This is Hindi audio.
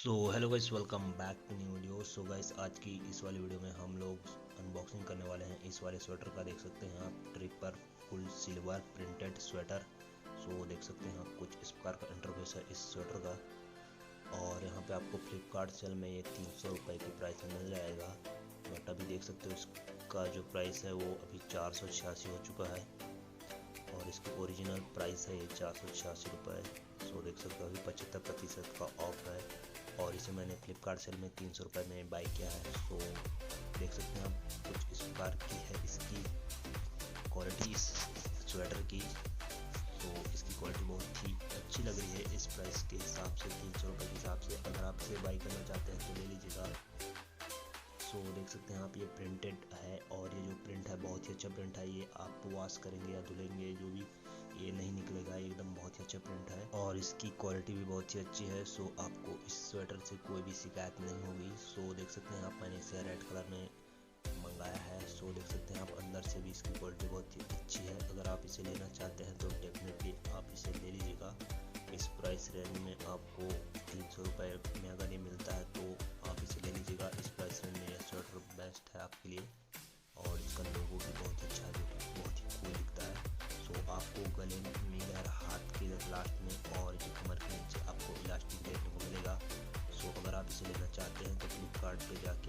Hello guys, welcome back to new video. Guys, आज की इस वाली वीडियो में हम लोग अनबॉक्सिंग करने वाले हैं इस वाले स्वेटर का। देख सकते हैं आप, Tripr full silver printed sweater. देख सकते हैं आप, कुछ इस प्रकार का इंटरफेस है इस स्वेटर का। और यहाँ पे आपको फ्लिपकार्ट सेल में ये 300 रुपये की प्राइस में मिल जाएगा। बट अभी देख सकते हो इसका जो प्राइस है वो अभी 486 हो चुका है और इसकी ओरिजिनल प्राइस है ये 486 रुपये। देख सकते हो अभी 75% का ऑफ है और इसे मैंने फ्लिपकार्ट सेल में 300 रुपये में बाई किया है। देख सकते हैं आप, कुछ इस प्रकार की है इसकी क्वालिटी इस स्वेटर की। इसकी क्वालिटी बहुत ही अच्छी लग रही है इस प्राइस के हिसाब से, 300 रुपये के हिसाब से। अगर आप इसे बाई करना चाहते हैं तो ले लीजिएगा। देख सकते हैं आप, ये प्रिंटेड है और ये जो प्रिंट है बहुत ही अच्छा प्रिंट है। ये आप वॉश करेंगे या धुलेंगे जो भी, ये नहीं निकलेगा, एकदम बहुत ही अच्छा प्रिंट है और इसकी क्वालिटी भी बहुत ही अच्छी है। आपको इस स्वेटर से कोई भी शिकायत नहीं होगी। देख सकते हैं आप, मैंने इसे रेड कलर में मंगाया है। देख सकते हैं आप, अंदर से भी इसकी क्वालिटी बहुत ही अच्छी है। अगर आप इसे लेना चाहते हैं तो डेफिनेटली आप इसे ले लीजिएगा। इस प्राइस रेंज में आपको 300 रुपये में अगर ये मिलता है तो आप इसे ले लीजिएगा। इस प्राइस रेंज में यह स्वेटर बेस्ट है आपके लिए और इसका लोगो भी बहुत अच्छा है, जो कि बहुत ही कूल दिखता है। आपको गले में और हाथ के लास्ट में और जो कमर के नीचे आपको इलास्टिक देखने को मिलेगा। अगर आप इसे लेना चाहते हैं तो फ्लिपकार्ट पे जाके